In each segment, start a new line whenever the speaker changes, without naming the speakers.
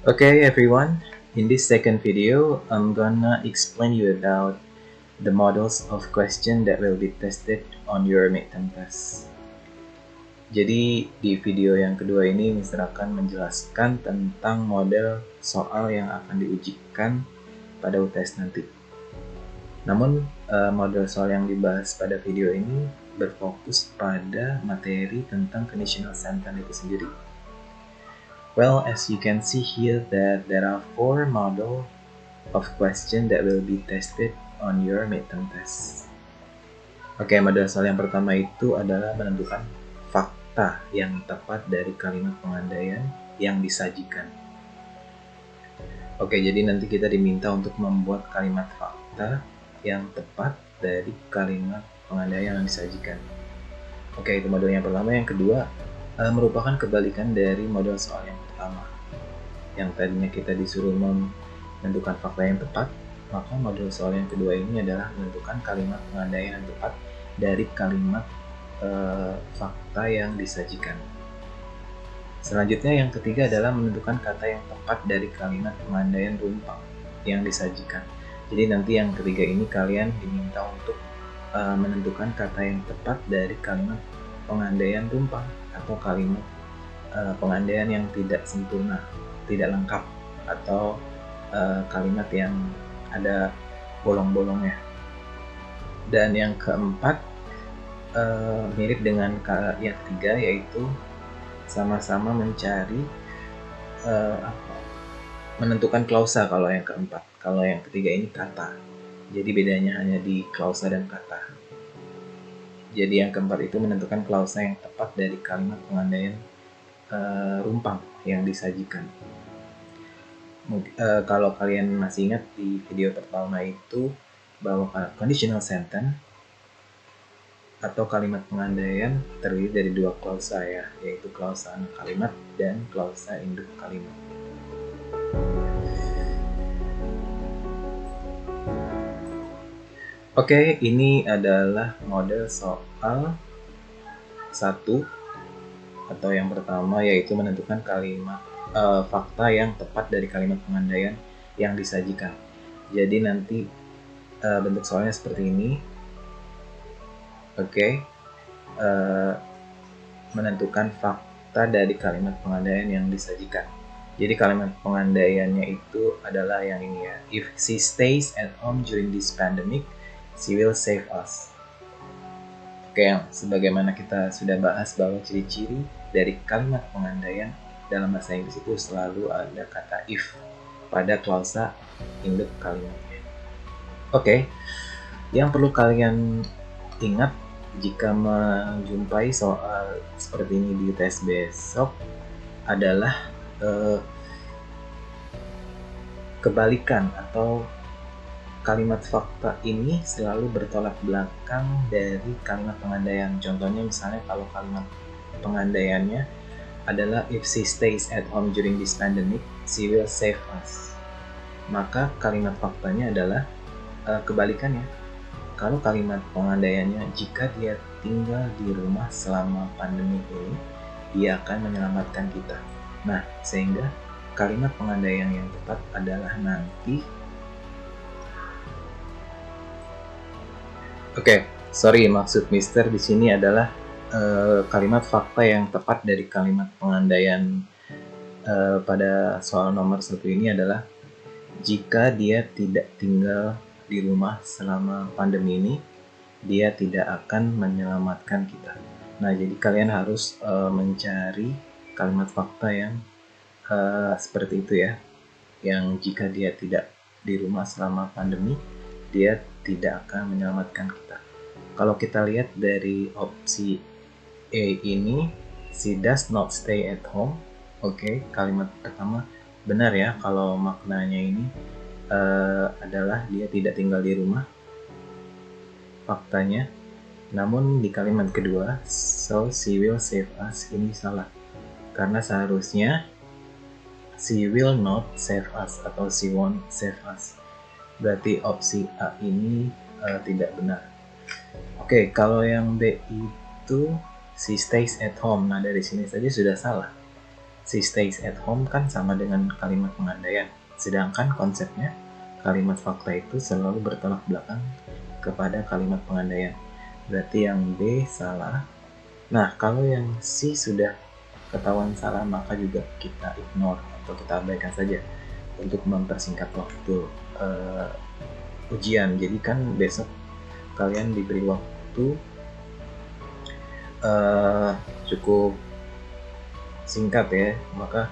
Okay, everyone. In this second video, I'm gonna explain you about the models of question that will be tested on your midterm test. Jadi di video yang kedua ini Mr. akan menjelaskan tentang model soal yang akan diujikan pada UTS nanti. Namun model soal yang dibahas pada video ini berfokus pada materi tentang conditional sentence itu sendiri. Well, as you can see here that there are 4 model of question that will be tested on your midterm test. Oke, model soal yang pertama itu adalah menentukan fakta yang tepat dari kalimat pengandaian yang disajikan. Oke, jadi nanti kita diminta untuk membuat kalimat fakta yang tepat dari kalimat pengandaian yang disajikan. Oke, itu model yang pertama. Yang kedua merupakan kebalikan dari model soal yang pertama. Yang tadinya kita disuruh menentukan fakta yang tepat, maka model soal yang kedua ini adalah menentukan kalimat pengandaian yang tepat dari kalimat fakta yang disajikan. Selanjutnya yang ketiga adalah menentukan kata yang tepat dari kalimat pengandaian rumpang yang disajikan. Jadi nanti yang ketiga ini kalian diminta untuk menentukan kata yang tepat dari kalimat pengandaian rumpang atau kalimat pengandaian yang tidak sempurna, tidak lengkap, atau kalimat yang ada bolong-bolongnya. Dan yang keempat mirip dengan yang ketiga, yaitu sama-sama mencari menentukan klausa kalau yang keempat. Kalau yang ketiga ini kata. Jadi bedanya hanya di klausa dan kata. Jadi yang keempat itu menentukan klausa yang tepat dari kalimat pengandaian rumpang yang disajikan. Kalau kalian masih ingat di video pertama itu bahwa conditional sentence atau kalimat pengandaian terdiri dari dua klausa ya, yaitu klausa anak kalimat dan klausa induk kalimat. Oke, ini adalah model soal 1 atau yang pertama, yaitu menentukan kalimat fakta yang tepat dari kalimat pengandaian yang disajikan. Jadi nanti bentuk soalnya seperti ini. Oke, menentukan fakta dari kalimat pengandaian yang disajikan. Jadi kalimat pengandaiannya itu adalah yang ini ya. If she stays at home during this pandemic, she will save us. Oke, sebagaimana kita sudah bahas bahwa ciri-ciri dari kalimat pengandaian dalam bahasa Inggris itu selalu ada kata if pada klausa induk kalimatnya. Oke, yang perlu kalian ingat jika menjumpai soal seperti ini di tes besok adalah kebalikan atau kalimat fakta ini selalu bertolak belakang dari kalimat pengandaian. Contohnya misalnya kalau kalimat pengandaiannya adalah if she stays at home during this pandemic, she will save us. Maka kalimat faktanya adalah kebalikannya. Kalau kalimat pengandaiannya jika dia tinggal di rumah selama pandemi ini, dia akan menyelamatkan kita. Nah, sehingga kalimat pengandaian yang tepat adalah nanti sorry, maksud Mister di sini adalah kalimat fakta yang tepat dari kalimat pengandaian pada soal nomor 1 ini adalah jika dia tidak tinggal di rumah selama pandemi ini, dia tidak akan menyelamatkan kita. Nah, jadi kalian harus mencari kalimat fakta yang seperti itu ya, yang jika dia tidak di rumah selama pandemi, dia tidak akan menyelamatkan kita. Kalau kita lihat dari opsi A ini, she does not stay at home. Oke, kalimat pertama benar ya, kalau maknanya ini adalah dia tidak tinggal di rumah, faktanya. Namun di kalimat kedua, so she will save us, ini salah. Karena seharusnya she will not save us atau she won't save us. Berarti opsi A ini tidak benar. Oke, kalau yang B itu she stays at home. Nah, dari sini saja sudah salah. She stays at home kan sama dengan kalimat pengandaian. Sedangkan konsepnya kalimat fakta itu selalu bertolak belakang kepada kalimat pengandaian. Berarti yang B salah. Nah, kalau yang C sudah ketahuan salah, maka juga kita ignore atau kita abaikan saja untuk mempersingkat waktu ujian. Jadi kan besok kalian diberi waktu cukup singkat ya, maka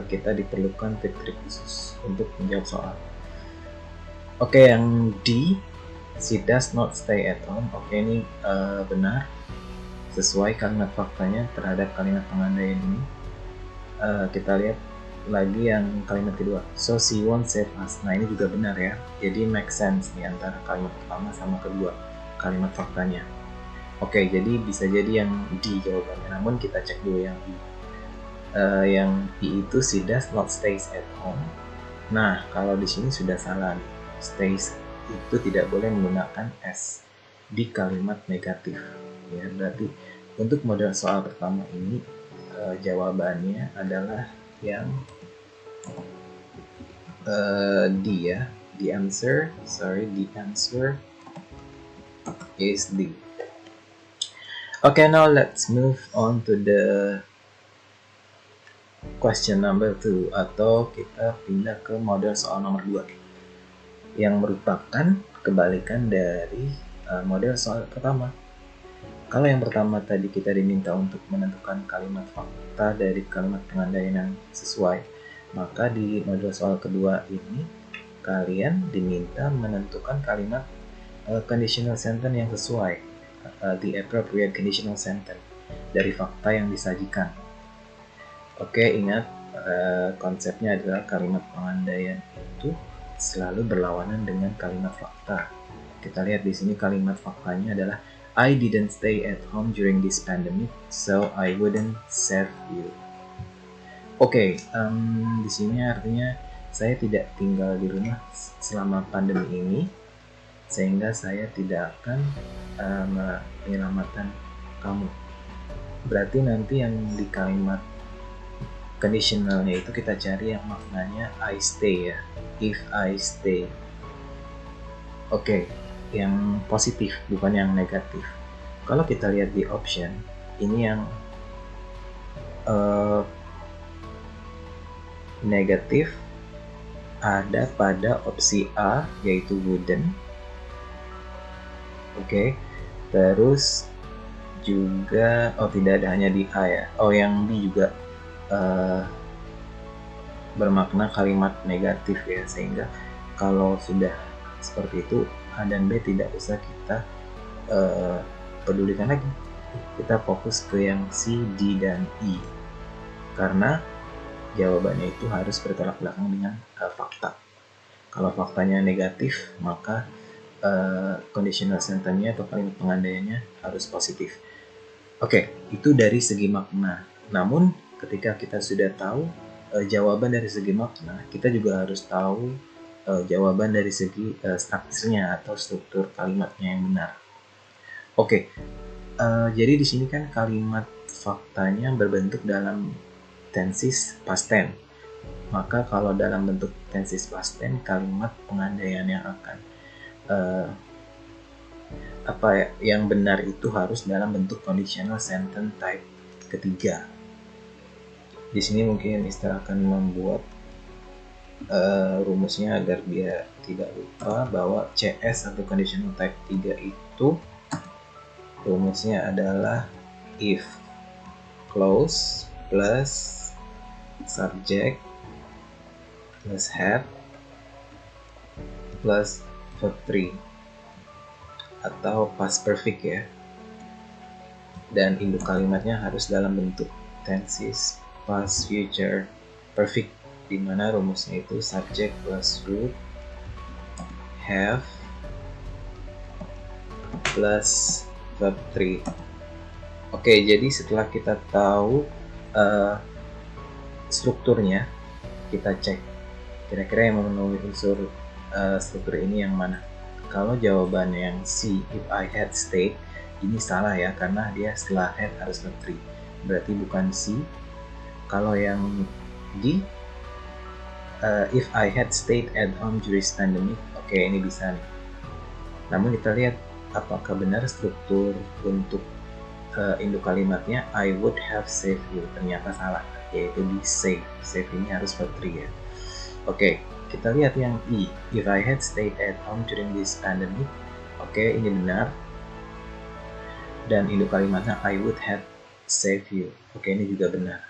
kita diperlukan trik-trik khusus untuk menjawab soal. Oke, yang D, she does not stay at home. Oke, ini benar sesuai kalimat faktanya terhadap kalimat pengandaian ini. Kita lihat lagi yang kalimat kedua, so she won't save us. Nah, ini juga benar ya, jadi make sense nih antara kalimat pertama sama kedua kalimat faktanya. Oke, jadi bisa jadi yang D jawabannya, namun kita cek dulu yang I. Yang I itu she does not stays at home. Nah, kalau di sini sudah salah nih. Stays itu tidak boleh menggunakan S di kalimat negatif. Ya, berarti untuk model soal pertama ini jawabannya adalah yang D ya. The answer is D. Okay, now let's move on to the question number 2, atau kita pindah ke model soal nomor 2 yang merupakan kebalikan dari model soal pertama. Kalau yang pertama tadi kita diminta untuk menentukan kalimat fakta dari kalimat pengandaian yang sesuai, maka di model soal kedua ini kalian diminta menentukan kalimat conditional sentence yang sesuai, the appropriate conditional sentence dari fakta yang disajikan. Oke, ingat konsepnya adalah kalimat pengandaian itu selalu berlawanan dengan kalimat fakta. Kita lihat di sini kalimat faktanya adalah I didn't stay at home during this pandemic, so I wouldn't save you. Oke, di sini artinya saya tidak tinggal di rumah selama pandemi ini, sehingga saya tidak akan menyelamatkan kamu. Berarti nanti yang di kalimat conditionalnya itu kita cari yang maknanya I stay ya, if I stay. Oke, yang positif bukan yang negatif. Kalau kita lihat di option ini yang negatif ada pada opsi A, yaitu wouldn't. Oke, terus juga tidak ada hanya di A ya. Yang B juga bermakna kalimat negatif ya, sehingga kalau sudah seperti itu A dan B tidak usah kita pedulikan lagi. Kita fokus ke yang C, D, dan E karena jawabannya itu harus bertolak belakang dengan fakta. Kalau faktanya negatif, maka conditional sentence-nya atau kalimat pengandaiannya harus positif. Oke, itu dari segi makna. Namun ketika kita sudah tahu jawaban dari segi makna, kita juga harus tahu jawaban dari segi strukturnya atau struktur kalimatnya yang benar. Oke, jadi di sini kan kalimat faktanya berbentuk dalam tenses past tense. Maka kalau dalam bentuk tenses past tense, kalimat pengandaian yang akan yang benar itu harus dalam bentuk conditional sentence type ketiga. Di sini mungkin Mister akan membuat rumusnya agar dia tidak lupa bahwa CS atau conditional type 3 itu rumusnya adalah if clause plus subject plus have plus verb 3 atau past perfect ya, dan induk kalimatnya harus dalam bentuk tenses past future perfect, di mana rumusnya itu subject plus root have plus verb 3. Oke, jadi setelah kita tahu strukturnya, kita cek kira-kira yang memenuhi unsur struktur ini yang mana. Kalau jawabannya yang C, if I had stayed, ini salah ya, karena dia setelah had harus verb 3. Berarti bukan C. Kalau yang D, if I had stayed at home during pandemic, oke, ini bisa nih. Namun kita lihat apakah benar struktur untuk induk kalimatnya I would have saved you, ternyata salah, yaitu di save. Save ini harus verb 3 ya. Oke, kita lihat yang E, if I had stayed at home during this pandemic, oke, ini benar. Dan induk kalimatnya I would have saved you, oke, ini juga benar.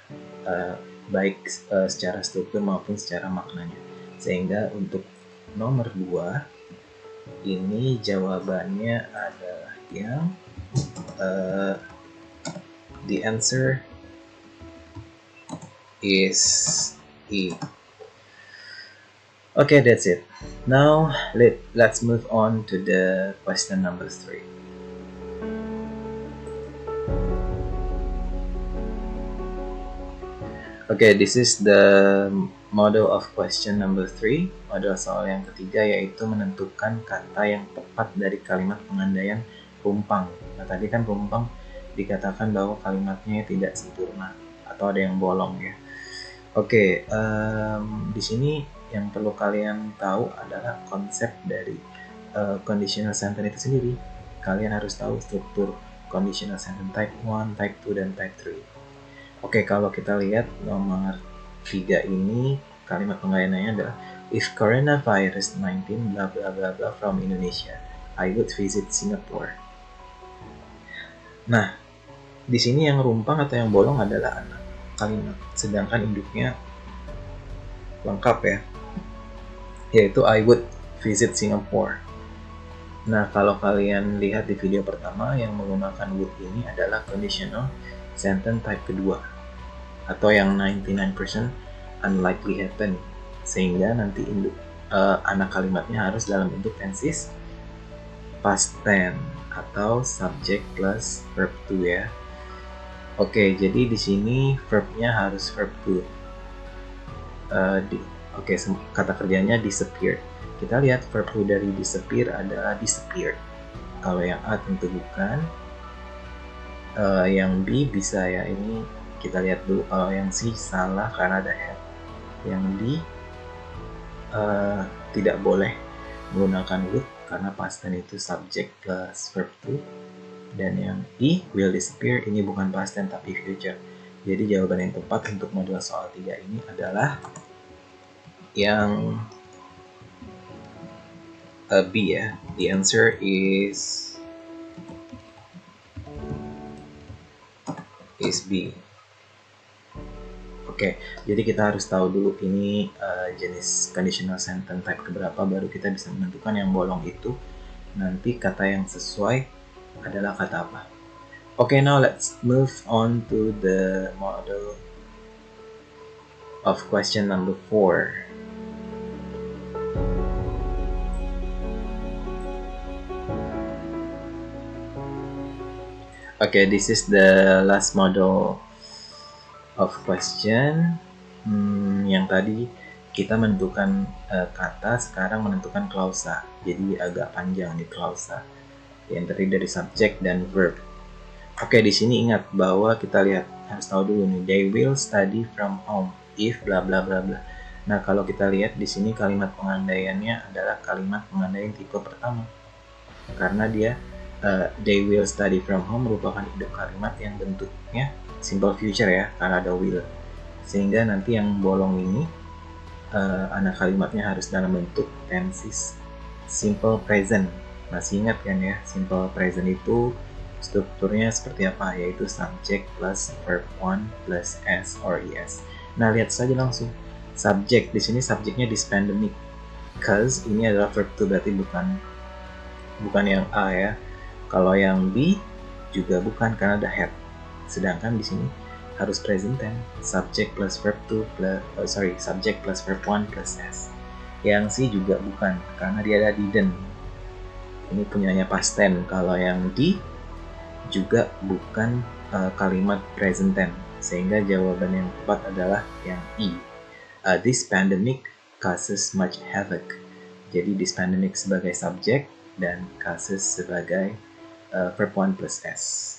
Baik secara struktur maupun secara maknanya. Sehingga untuk nomor 2 ini jawabannya adalah yang the answer is E. Okay, that's it. Now let's move on to the question number 3. Okay, this is the model of question number 3. Model soal yang ketiga yaitu menentukan kata yang tepat dari kalimat pengandaian rumpang. Nah, tadi kan rumpang dikatakan bahwa kalimatnya tidak sempurna atau ada yang bolong ya. Oke, di sini yang perlu kalian tahu adalah konsep dari conditional sentence itu sendiri. Kalian harus tahu struktur conditional sentence type 1, type 2, dan type 3. Oke, kalau kita lihat nomor 3 ini, kalimat penggantiannya adalah if coronavirus 19 bla bla bla bla from Indonesia, I would visit Singapore. Nah, di sini yang rumpang atau yang bolong adalah anak kalimat, sedangkan induknya lengkap ya, yaitu I would visit Singapore. Nah, kalau kalian lihat di video pertama, yang menggunakan would ini adalah conditional sentence type kedua atau yang 99% unlikely happen, sehingga nanti induk anak kalimatnya harus dalam bentuk tenses past tense atau subject plus verb to ya. Oke, jadi di sini verbnya harus verb to. Kata kerjanya disappeared. Kita lihat verb to dari disappear adalah disappeared. Kalau yang A tentu bukan. Yang B bisa ya, ini kita lihat dulu. Kalau yang C salah karena ada have. Yang D tidak boleh menggunakan would karena past tense itu subject plus verb to. Dan yang E, will disappear, ini bukan past tense tapi future. Jadi jawaban yang tepat untuk modul soal 3 ini adalah yang B ya. The answer is B. Oke, jadi kita harus tahu dulu ini jenis conditional sentence type keberapa, baru kita bisa menentukan yang bolong itu nanti kata yang sesuai adalah kata apa. Okay, now let's move on to the model of question number 4. Okay, this is the last model of question. Yang tadi kita menentukan kata, sekarang menentukan klausa. Jadi agak panjang nih klausa yang terdiri dari subject dan verb. Oke, di sini ingat bahwa kita lihat, harus tahu dulu nih, they will study from home if bla bla bla bla. Nah, kalau kita lihat di sini kalimat pengandaiannya adalah kalimat pengandaian tipe pertama. Karena dia they will study from home merupakan induk kalimat yang bentuknya simple future ya, karena ada will. Sehingga nanti yang bolong ini anak kalimatnya harus dalam bentuk tenses simple present. Masih ingat kan ya, simple present itu strukturnya seperti apa, yaitu subject plus verb 1 plus s or es. Nah, lihat saja langsung. Subject di sini subjeknya this pandemic. Cause ini adalah verb to, berarti bukan yang A ya. Kalau yang B juga bukan karena ada have. Sedangkan di sini harus present tense, subject plus verb 2 plus subject plus verb 1 plus s. Yang C juga bukan karena dia ada didn't. Ini punyanya past tense. Kalau yang D juga bukan kalimat present tense, sehingga jawaban yang tepat adalah yang E. This pandemic causes much havoc. Jadi this pandemic sebagai subject dan causes sebagai verb 1 plus s.